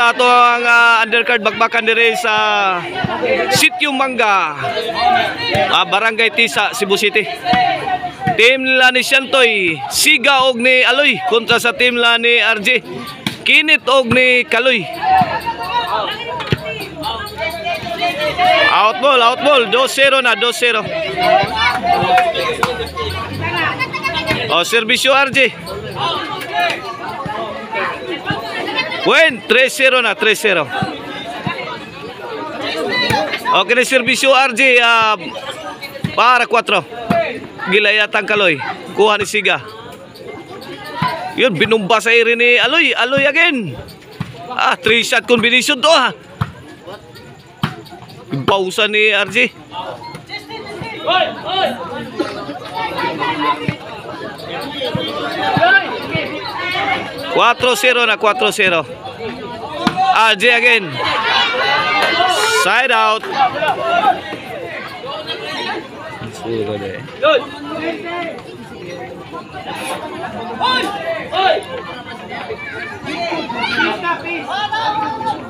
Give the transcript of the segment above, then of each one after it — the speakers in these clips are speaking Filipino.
sa ato ang undercard bakbakan dire sa Sitio Mangga, Barangay Tisa, Cebu City. Team nila ni Shantoy, Siga og ni Aloy kontra sa team nila ni RJ, Kinit og ni Kaloy. Out ball, 2-0 na, 2-0. O, serbisyo RJ. Buen, 3-0 na, 3-0. Okay na serbisyo RJ, para 4. Gilayatang Kaloy, kuha ni Siga. Yun, binumba sa iri ni Aloy. Aloy again. 3-shot combination to Bausan ni RJ. Cuatro zero na, 4-0. RJ again. Side out.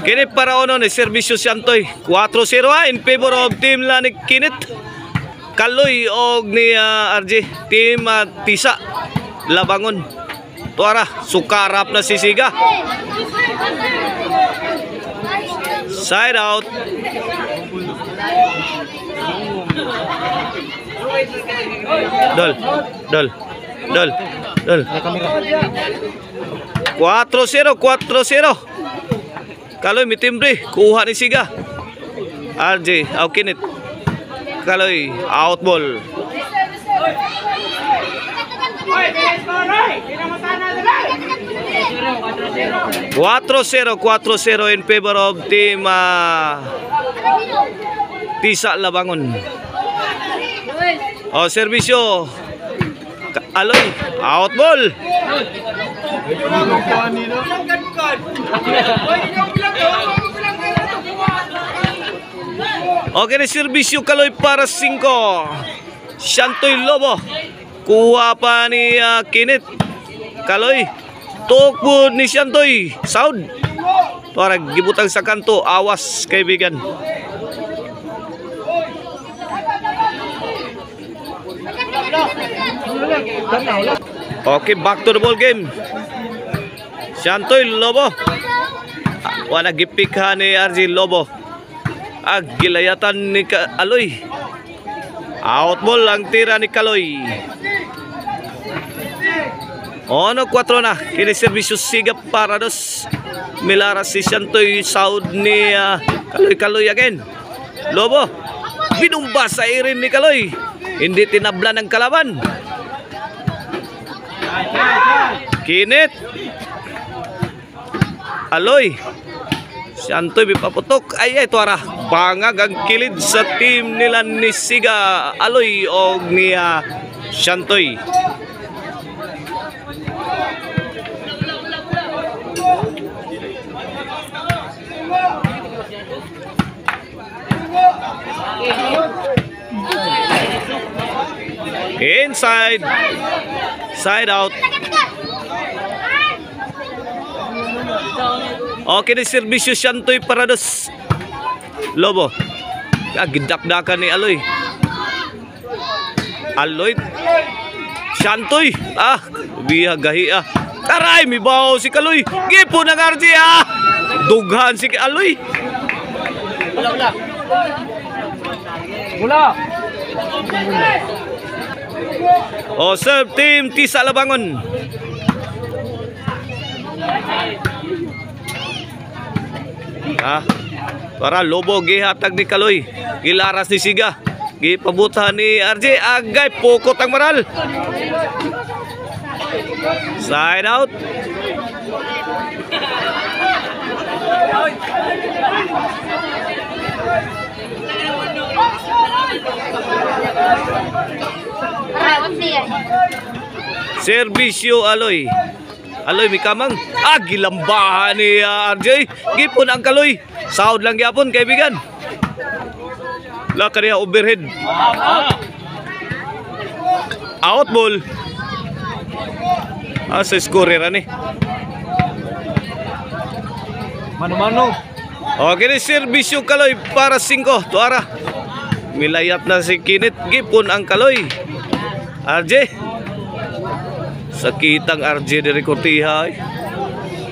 Kini para ono ni serbisyo Shantoy, 4-0 in favor of team la ni Kinit, Kaloy og ni RJ, team Tisa Labangon. Tuara sukarap na si Siga. Side out. Dol. 4-0. Kaloy may timbre, kuha ni Siga. RJ, Kinit. Kaloy, out ball. 4-0 in favor of team Tisa Labangon. O, serbisyo Aloy, out ball. Okay na serbisyo Kaloy para 5. Shantoy Lobo, kuha pa ni Kinit. Kaloy, tukod ni Shantoy, sound. Para gibutang sa kanto, awas kaibigan. Okay, back to the ball game. Shantoy Lobo, wala gipikha ni RJ Lobo. Gilayatan ni Aloy. Out ball ang tira ni Kaloy. Ono 4 na. Kini serbisyo Siga para 2. Milara si Shantoy, sound ni Kaloy again. Lobo, binumba sa irin ni Kaloy. Hindi tinabla ng kalaban. Kinit, Aloy, Shantoy bipaputok. Ay, tuara. Bangag ang kilid sa team nila ni Siga, Aloy o ni Shantoy. Inside, side out. Okay na serbisyo Shantoy para 2. Lobo, gidakdakan ni Aloy. Aloy, Shantoy, bihagahi Taray, may baho si Kaloy. Gipo ng RJ Dughan si Aloy. Bola. O, serve team Tisa Labangon. Para Lobo gihatag ni Kaloy. Gilaras ni Siga. Gipabutan ni RJ. Agay pokot ang maral. Side out. Serbisyo Aloy. Aloy may kamang. Gilambahan ni RJ. Gipon ang Kaloy. Sahod lang gyapon kaibigan. Laka niya overhead. Out ball. Sa scorer ani. Mano-mano. Okay, serbisyo Kaloy para 5. Tuara. Milayat na si Kinit. Gipon ang Kaloy. RJ. Sakitang RJ dari Cortiha.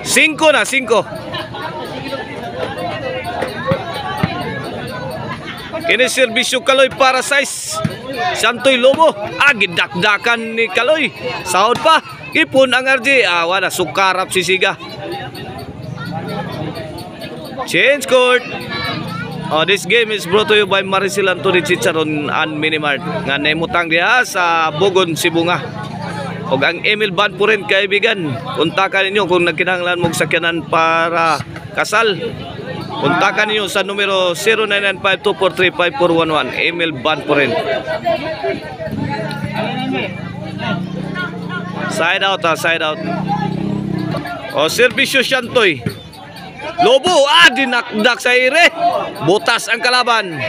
5 na, 5. Kini serbisyo Kaloy para 6. Santoy Lobo. Gidakdakan ni Kaloy. Sahod pa. Ipon ang RJ. Wala, sukarap si Siga. Change court. This game is brought to you by Maricel Anthony Chicharon and Minimart. Nga nemutang diha sa Bugon, Sibunga. O ang Emil Van Puren, kaibigan. Kontakan ninyo kung nagkinahanglan mong sakyanan para kasal. Kontakan ninyo sa numero 0995-243-5411. Emil Van Puren. Side out, side out. Servisyo Shantoy. Lobo, dinakdak sa ire. Butas ang kalaban.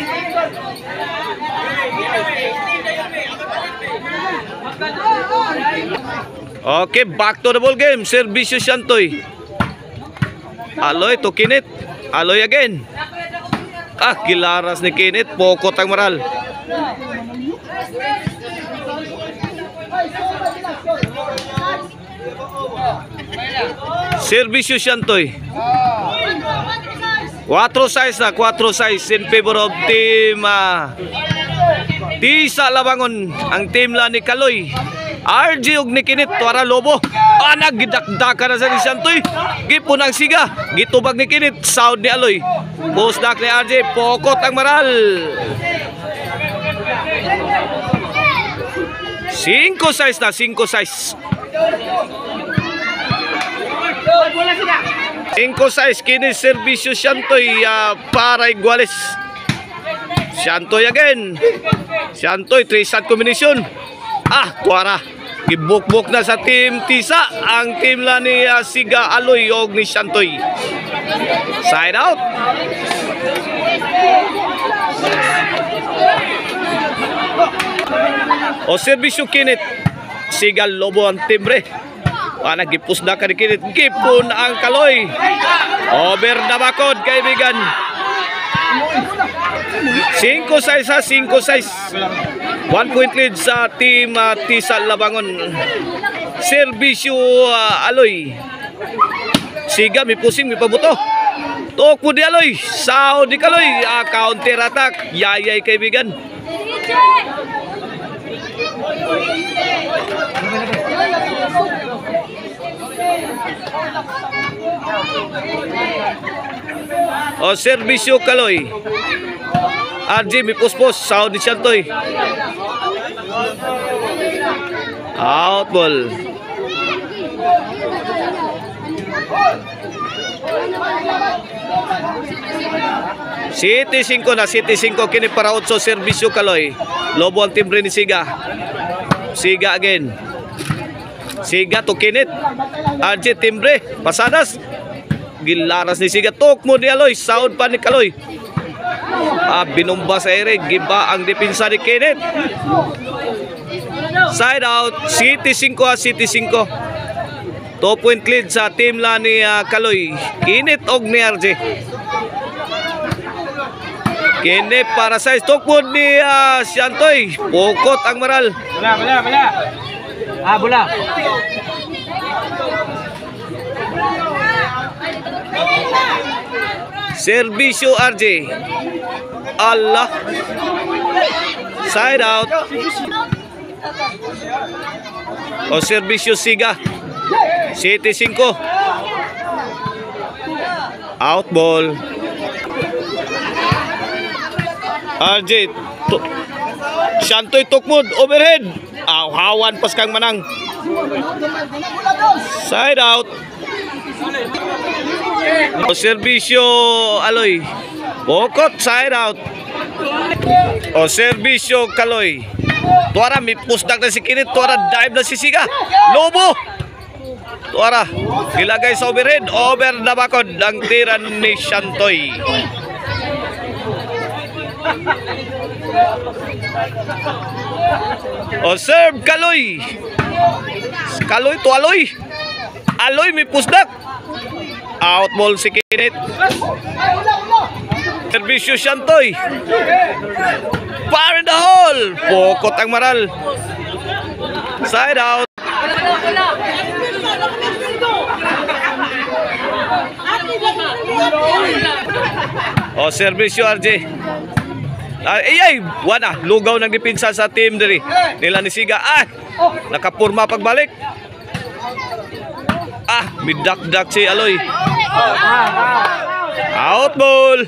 Okay, back to the ball game. Servisyo Shantoy. Aloy to Kinit. Aloy again. Kilaras ni Kinit. Pokot ang maral. Servisyo Shantoy. 4-6 na, 4-6 in favor of team Tisa Labangon. Ang team la ni Kaloy. RJ ug ni Kinit. Tuara Lobo. Nagidakdaka na sa ni Shantoy. Gipon ang Siga. Gitubag ni Kinit. Sound ni Aloy. Postdak ni RJ. Pokot ang maral. 5-6 na, 5-6. 5-6 kini serbisyo Shantoy para Iguales. Shantoy again. Shantoy 3-shot combination. Tuara. Gibukbuk na sa team Tisa. Ang team la ni Siga, Aloy og ni Shantoy. Side out. Serbisyo Kinit. Siga Lobo ang timbre. Nagipus na ka ni Kinit. Gipon ang Kaloy. Over na bakod, kaibigan. 5-6 ha, 5-6. 1 point lead sa team Tisa Labangon. Serbisyo Aloy. Siga, may pusing, may pabuto. Tok po di Aloy. Sao di Kaloy. Counter attack. Yayay, kaibigan. Serbisyo Kaloy. RJ may puspos. Sao di Shantoy. Out ball. City 5 na, City 5 kini para 8 serbisyo Kaloy. Lobo ang timbre ni Siga. Siga again. Siga to Kinit. RJ timbre. Pasadas. Gilaras ni Siga. Tok mo ni Aloy. Sound pa ni Kaloy. Binumba sa ere. Giba ang depensa ni Kinit. Side out. City 5 City 5. 2 point lead sa team la ni Kaloy. Kinit og ni RJ. Kinit para sa Stockwood ni Shantoy. Pokot ang maral. Bola. Bola. Serbisyo RJ. Allah. Side out. Serbisyo Siga. City 5. Out ball. RJ Shantoy Tukmod overhead. Hawan pas kang manang. Side out. Serbisyo Aloy. Bokot side out. Serbisyo Kaloy. Tuara may pusdak na si Kinit. Tuara dive na si Siga. Lobo. Tuara ilagay sa overhead. Over na bakod ang tira ni Shantoy. Serve Kaloy. Kaloy to Aloy. Aloy may pusdak. Out ball si Kinit. Servisyo Shantoy. Fire in the hole. Pokot ang Maral. Side out. O, servisyo RJ. Ay, wana. Lugaw ng dipinsa sa team diri. Nila ni Siga. Nakapurma pagbalik. Midak-dak si Aloy. Out ball.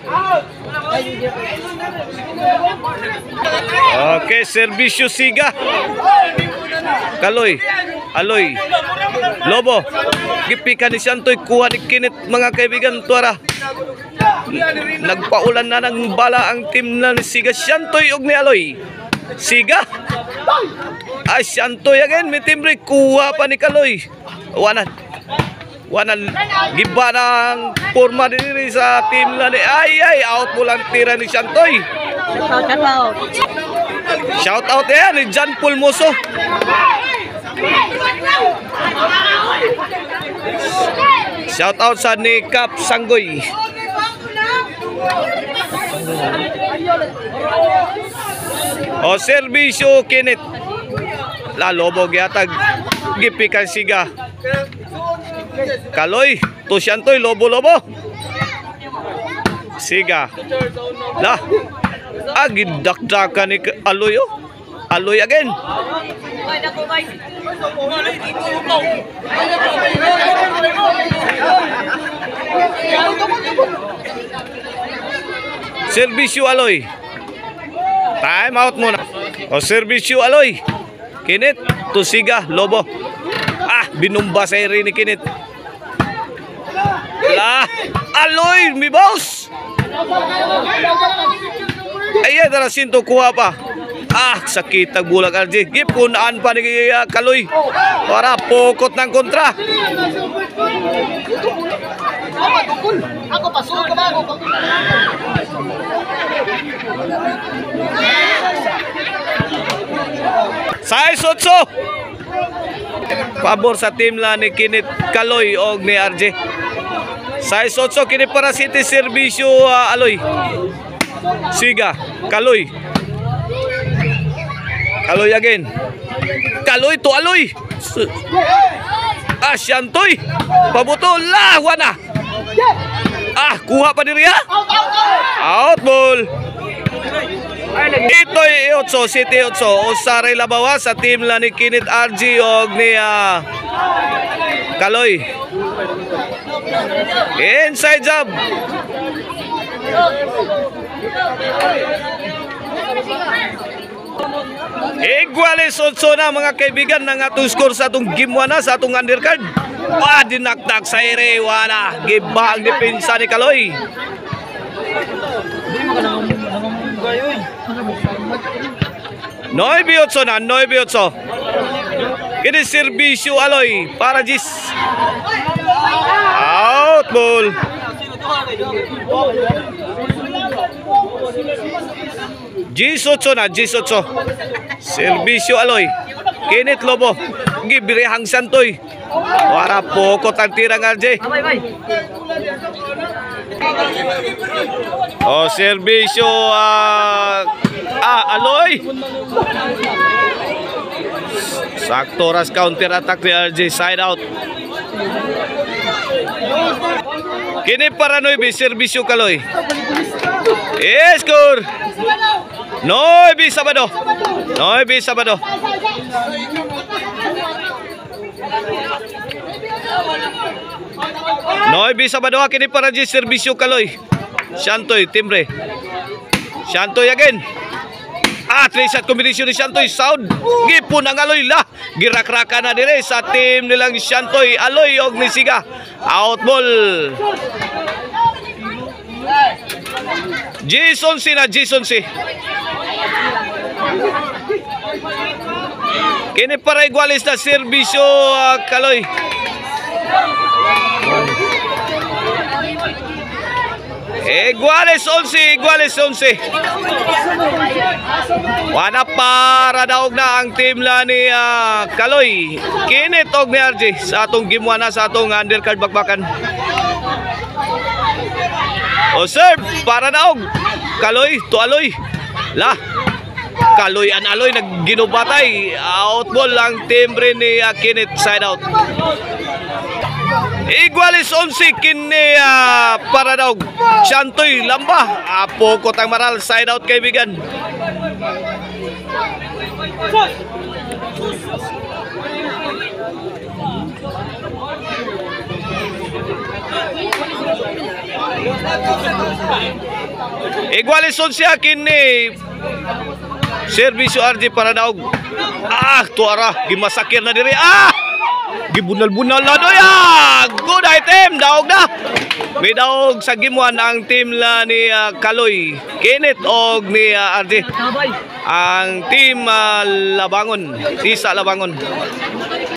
Okay, servisyo Siga. Kaloy. Aloy. Lobo. Gipika ni Shantoy. Kuha ni Kinit, mga kaibigan. Tuara. Nagpaulan na ng bala ang team na ni Siga. Shantoy og ni Aloy. Siga. Shantoy again. May timbre. Kuha pa ni Kaloy. Wanan giba ng forma diri sa team na ni out mo lang tira ni Shantoy. Shout out yan ni John Pulmoso. Shout out sa ni Cap Sanggoy. O servisyo Kinit. Lobo gyatag gipikan Siga. Kaloy, to Shantoy, lobo. Siga. Gidakdakan ni Aloy. Aloy again. Servisyo Aloy. Time out muna. O servisyo Aloy. Kinit, to Siga, lobo. Binumba sa iri ni Kinit. Aloy, mi boss. Tara sinto kuha pa. Sakit ang bulag RJ. Gip kunaan pa ni Kaloy. Para pokot ng kontra. Ako pasok ka ba ako? Size 8. Pabor sa team la ni Kinit, Kaloy og ni RJ. Size 8 kini para City servisyo Aloy. Siga, Kaloy. Kaloy again. Kaloy to Aloy. Shantoy. Pabutol wana. Kuha pa diri ha. Out ball. Ito'y 8, City 8. Usaray labawa sa team la ni Kinit RG og ni Kaloy. Inside job. Iguales 8 na mga kaibigan ng atong score sa atong game 1 na sa atong undercard. Dinakdak sa ere wana. Giba ang depensa ni Kaloy. Noy biotso na, noy biotso. Kini servisyo Aloy para Gis. Out ball. G8 na, G8. Servisyo Aloy. Kinit lobo. Gibirehang Shantoy. Para pokot ang tirang RJ. Servisyo Aloy. Sakto ras counter attack ni RJ, side out. Kini para Noybe, servisyo Kaloy. Score. Noybe Sabado. Noybe Sabado. Noybe Sabado kini para G servisyo Kaloy. Shantoy timbre. Shantoy again. Three-shot combination ni Shantoy. Sound. Gipon ang Aloy la. Girak-raka na dire sa team nilang Shantoy. Aloy og ni Siga. Out ball. Jason C na Jason C. Kini para igualis na servisyo Kaloy. Iguales 11, iguales 11. Wana para daog na ang team la ni Kaloy. Kinit og ni RJ sa atong game 1 na sa atong undercard bakbakan. O serve para daog. Kaloy to Aloy. La. Kaloy an Aloy nagginubatay. Outball ang timbre ni Kenneth, side out. Igualis 11 kini para daog. Chantoy lamba. Pokot ang maral, side out kaibigan. Igualison siya kini servisyo RJ para daog. Tuara gimasakir na diri. Gibunal-bunal na doy. Good item, daog na. May daog sa gimuan ang team la ni Kaloy, Kenneth og ni RJ. Ang team Labangon, Tisa Labangon.